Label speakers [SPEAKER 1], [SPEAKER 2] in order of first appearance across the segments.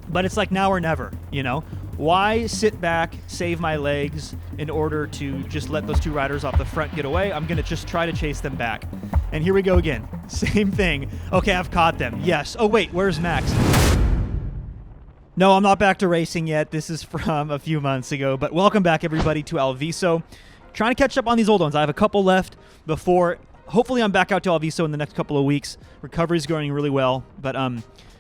[SPEAKER 1] But it's like now or never, you know? Why sit back, save my legs in order to just let those two riders off the front get away? I'm going to just try to chase them back. And here we go again. Same thing. Okay, I've caught them. Yes. Oh, wait, where's Max? No, I'm not back to racing yet. This is from a few months ago. But welcome back, everybody, to Alviso. Trying to catch up on these old ones. I have a couple left before. Hopefully, I'm back out to Alviso in the next couple of weeks. Recovery's going really well. But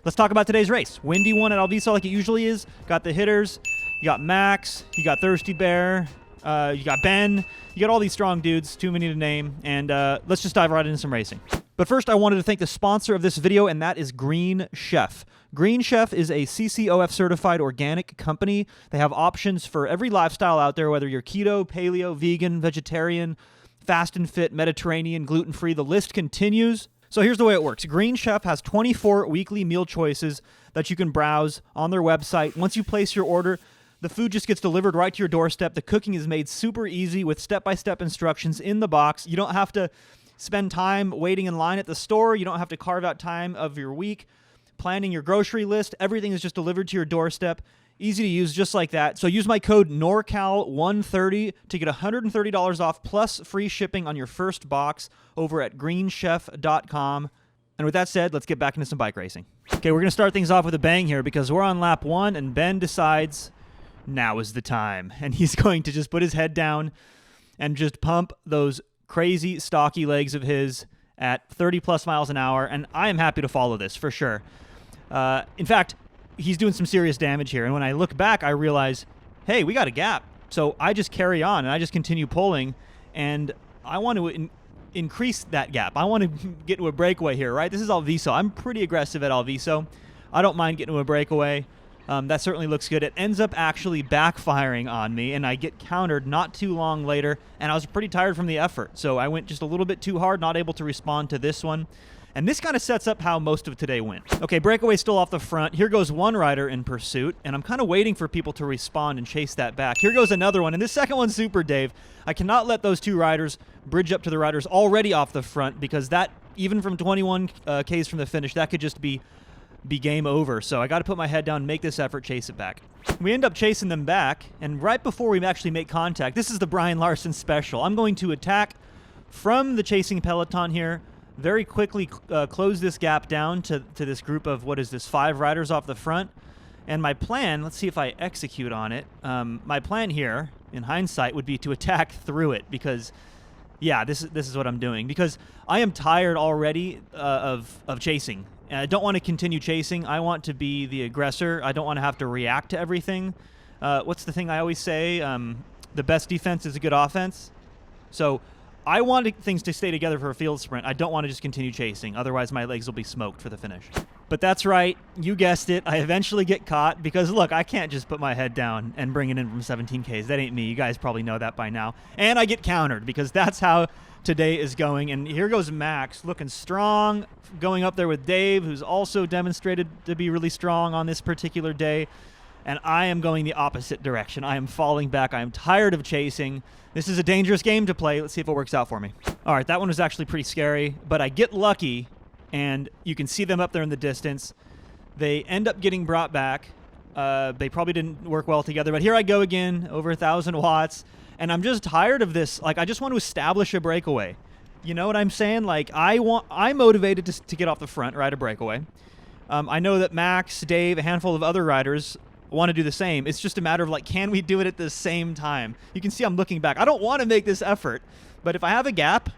[SPEAKER 1] let's talk about today's race. Windy one at Alviso like it usually is. Got the hitters. You got Max. You got Thirsty Bear. You got Ben. You got all these strong dudes. Too many to name. And let's just dive right into some racing. But first, I wanted to thank the sponsor of this video, and that is Green Chef. Green Chef is a CCOF certified organic company. They have options for every lifestyle out there, whether you're keto, paleo, vegan, vegetarian, fast and fit, Mediterranean, gluten-free. The list continues. So here's the way it works. Green Chef has 24 weekly meal choices that you can browse on their website. Once you place your order, the food just gets delivered right to your doorstep. The cooking is made super easy with step-by-step instructions in the box. You don't have to spend time waiting in line at the store. You don't have to carve out time of your week planning your grocery list. Everything is just delivered to your doorstep. Easy to use, just like that. So use my code NORCAL130 to get $130 off plus free shipping on your first box over at greenchef.com. And with that said, let's get back into some bike racing. Okay, we're going to start things off with a bang here because we're on lap 1 and Ben decides now is the time. And he's going to just put his head down and just pump those crazy stocky legs of his at 30 plus miles an hour. And I am happy to follow this for sure. In fact, he's doing some serious damage here. And when I look back, I realize, hey, we got a gap. So I just carry on and I just continue pulling. And I want to increase that gap. I want to get to a breakaway here, right? This is Alviso. I'm pretty aggressive at Alviso. I don't mind getting to a breakaway. That certainly looks good. It ends up actually backfiring on me, and I get countered not too long later, and I was pretty tired from the effort. So I went just a little bit too hard, not able to respond to this one. And this kind of sets up how most of today went. Okay, breakaway still off the front. Here goes one rider in pursuit, and I'm kind of waiting for people to respond and chase that back. Here goes another one, and this second one's super, Dave. I cannot let those two riders bridge up to the riders already off the front because that, even from 21 Ks from the finish, that could just be game over. So I got to put my head down, make this effort, chase it back. We end up chasing them back, and right before we actually make contact, this is the Brian Larson special. I'm going to attack from the chasing peloton here, very quickly close this gap down to this group of, what is this, 5 riders off the front. And my plan, let's see if I execute on it. My plan here, in hindsight, would be to attack through it because, yeah, this is what I'm doing. Because I am tired already of chasing. And I don't want to continue chasing. I want to be the aggressor. I don't want to have to react to everything. What's the thing I always say? The best defense is a good offense. So I want things to stay together for a field sprint. I don't want to just continue chasing. Otherwise, my legs will be smoked for the finish. But that's right. You guessed it. I eventually get caught because, look, I can't just put my head down and bring it in from 17 Ks. That ain't me. You guys probably know that by now. And I get countered because that's how today is going. And here goes Max, looking strong, going up there with Dave, who's also demonstrated to be really strong on this particular day. And I am going the opposite direction. I am falling back. I am tired of chasing. This is a dangerous game to play. Let's see if it works out for me. All right, that one was actually pretty scary, but I get lucky, and you can see them up there in the distance. They end up getting brought back. They probably didn't work well together, but here I go again, over 1,000 watts, and I'm just tired of this. Like, I just want to establish a breakaway. You know what I'm saying? Like, I'm motivated to get off the front, ride a breakaway. I know that Max, Dave, a handful of other riders want to do the same. It's just a matter of, like, can we do it at the same time? You can see I'm looking back. I don't want to make this effort, but if I have a gap,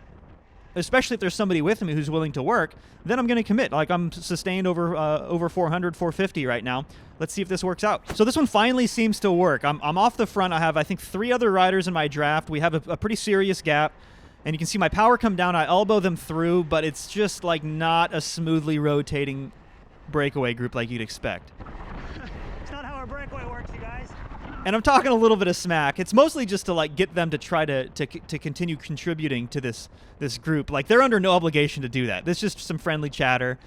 [SPEAKER 1] especially if there's somebody with me who's willing to work, then I'm going to commit. Like, I'm sustained over 400, 450 right now. Let's see if this works out. So this one finally seems to work. I'm off the front. I have, I think, 3 other riders in my draft. We have a pretty serious gap, and you can see my power come down. I elbow them through, but it's just, like, not a smoothly rotating breakaway group like you'd expect. Breakaway works, you guys. And I'm talking a little bit of smack. It's mostly just to, like, get them to try to continue contributing to this group. Like, they're under no obligation to do that. This is just some friendly chatter.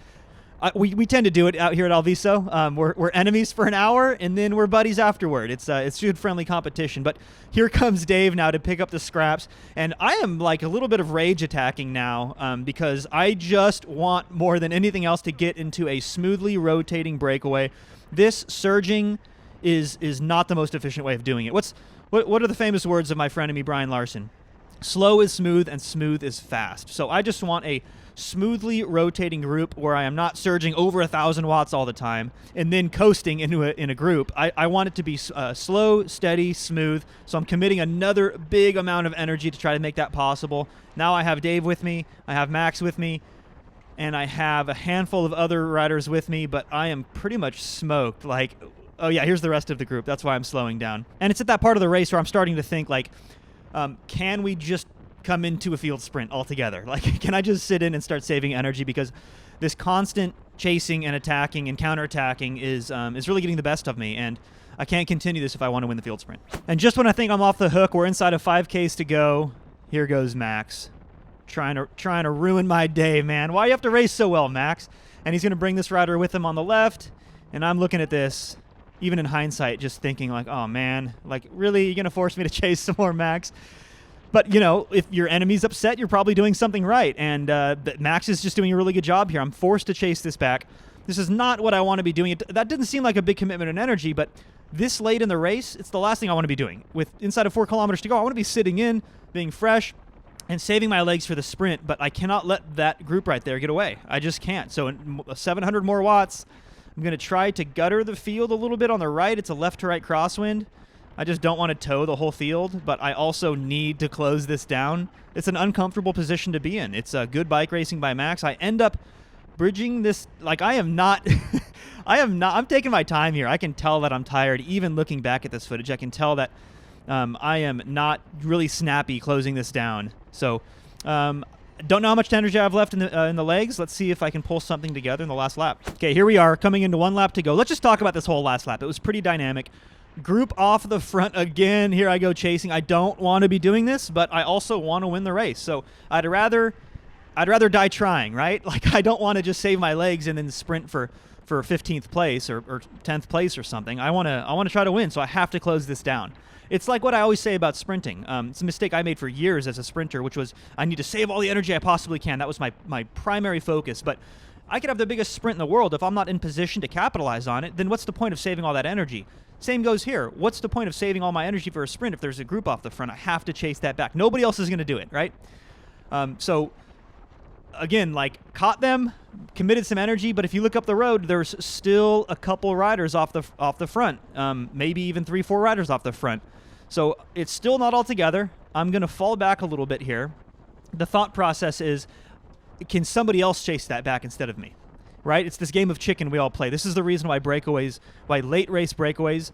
[SPEAKER 1] We tend to do it out here at Alviso. We're enemies for an hour, and then we're buddies afterward. It's good friendly competition. But here comes Dave now to pick up the scraps, and I am, like, a little bit of rage attacking now because I just want more than anything else to get into a smoothly rotating breakaway. This surging is not the most efficient way of doing it. What are the famous words of my frenemy Brian Larson? Slow is smooth and smooth is fast. So I just want a smoothly rotating group where I am not surging over 1,000 watts all the time and then coasting in a group. I want it to be slow, steady, smooth. So I'm committing another big amount of energy to try to make that possible. Now I have Dave with me, I have Max with me, and I have a handful of other riders with me, but I am pretty much smoked. Like, oh yeah, here's the rest of the group. That's why I'm slowing down. And it's at that part of the race where I'm starting to think, like, can we just come into a field sprint altogether? Like, can I just sit in and start saving energy? Because this constant chasing and attacking and counterattacking is really getting the best of me, and I can't continue this if I want to win the field sprint. And just when I think I'm off the hook, we're inside of 5Ks to go. Here goes Max, trying to ruin my day, man. Why do you have to race so well, Max? And he's going to bring this rider with him on the left, and I'm looking at this, even in hindsight, just thinking like, oh man, like really, you're going to force me to chase some more, Max? But, you know, if your enemy's upset, you're probably doing something right. And Max is just doing a really good job here. I'm forced to chase this back. This is not what I want to be doing. That didn't seem like a big commitment in energy, but this late in the race, it's the last thing I want to be doing. With inside of 4 kilometers to go, I want to be sitting in, being fresh, and saving my legs for the sprint. But I cannot let that group right there get away. I just can't. So 700 more watts. I'm going to try to gutter the field a little bit on the right. It's a left to right crosswind. I just don't want to tow the whole field, but I also need to close this down. It's an uncomfortable position to be in. It's a good bike racing by Max. I end up bridging this. Like, I am not, I'm taking my time here. I can tell that I'm tired. Even looking back at this footage, I can tell that I am not really snappy closing this down. So, don't know how much energy I have left in the legs. Let's see if I can pull something together in the last lap. Okay, here we are, coming into 1 lap to go. Let's just talk about this whole last lap. It was pretty dynamic. Group off the front again. Here I go chasing. I don't want to be doing this, but I also want to win the race. So I'd rather die trying, right? Like, I don't want to just save my legs and then sprint for 15th place or 10th place or something. I want to try to win, so I have to close this down. It's like what I always say about sprinting. It's a mistake I made for years as a sprinter, which was I need to save all the energy I possibly can. That was my primary focus. But I could have the biggest sprint in the world. If I'm not in position to capitalize on it, then what's the point of saving all that energy? Same goes here. What's the point of saving all my energy for a sprint if there's a group off the front? I have to chase that back. Nobody else is going to do it, right? So, again, like, caught them, committed some energy, but if you look up the road, there's still a couple riders off the front, maybe even 3-4 riders off the front. So it's still not all together. I'm going to fall back a little bit here. The thought process is, can somebody else chase that back instead of me? Right? It's this game of chicken we all play. This is the reason why late race breakaways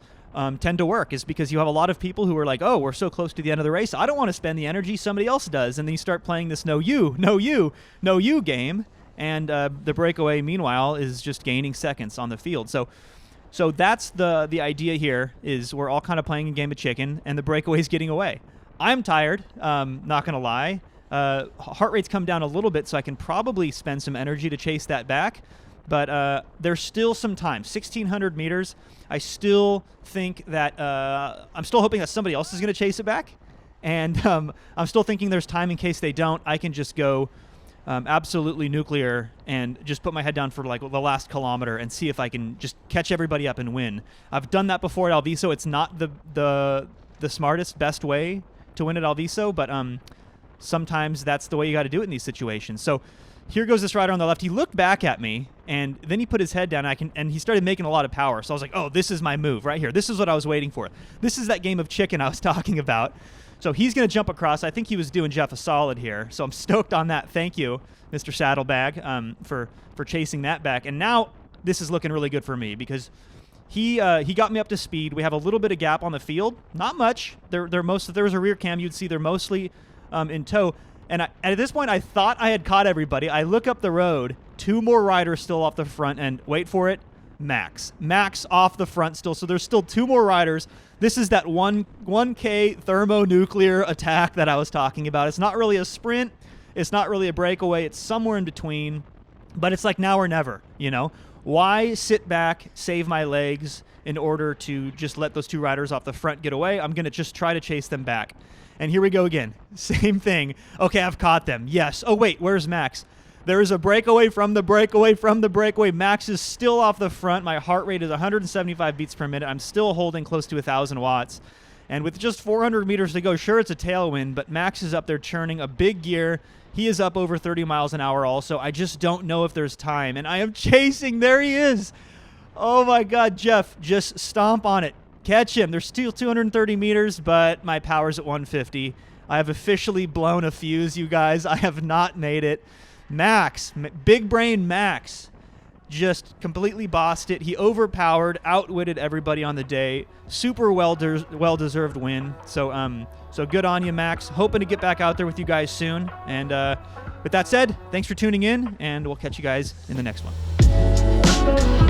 [SPEAKER 1] tend to work, is because you have a lot of people who are like, oh, we're so close to the end of the race, I don't want to spend the energy, somebody else does. And then you start playing this no you game, and the breakaway, meanwhile, is just gaining seconds on the field. So that's the idea here, is we're all kind of playing a game of chicken, and the breakaway's getting away. I'm tired, not going to lie. Heart rate's come down a little bit, so I can probably spend some energy to chase that back. But there's still some time. 1,600 meters. I still think that I'm still hoping that somebody else is going to chase it back. And I'm still thinking there's time in case they don't. I can just go absolutely nuclear and just put my head down for like the last kilometer and see if I can just catch everybody up and win. I've done that before at Alviso. It's not the smartest, best way to win at Alviso, but sometimes that's the way you got to do it in these situations. So here goes this rider on the left. He looked back at me, and then he put his head down, and he started making a lot of power. So I was like, oh, this is my move right here. This is what I was waiting for. This is that game of chicken I was talking about. So he's going to jump across. I think he was doing Jeff a solid here. So I'm stoked on that. Thank you, Mr. Saddlebag, for chasing that back. And now this is looking really good for me, because he got me up to speed. We have a little bit of gap on the field. Not much. If there was a rear cam, you'd see they're mostly in tow. And at this point, I thought I had caught everybody. I look up the road, 2 more riders still off the front, and wait for it, Max off the front still. So there's still 2 more riders. This is that 1K thermonuclear attack that I was talking about. It's not really a sprint. It's not really a breakaway. It's somewhere in between. But it's like now or never, you know? Why sit back, save my legs in order to just let those 2 riders off the front get away? I'm going to just try to chase them back. And here we go again. Same thing. Okay, I've caught them. Yes. Oh, wait, where's Max? There is a breakaway from the breakaway. Max is still off the front. My heart rate is 175 beats per minute. I'm still holding close to 1,000 watts. And with just 400 meters to go, sure, it's a tailwind, but Max is up there churning a big gear. He is up over 30 miles an hour also. I just don't know if there's time. And I am chasing. There he is. Oh, my God, Jeff, just stomp on it. Catch him. There's still 230 meters, but my power's at 150. I have officially blown a fuse, you guys. I have not made it. Max, big brain Max, just completely bossed it. He overpowered, outwitted everybody on the day. Super well-deserved win. So good on you, Max. Hoping to get back out there with you guys soon. And with that said, thanks for tuning in, and we'll catch you guys in the next one.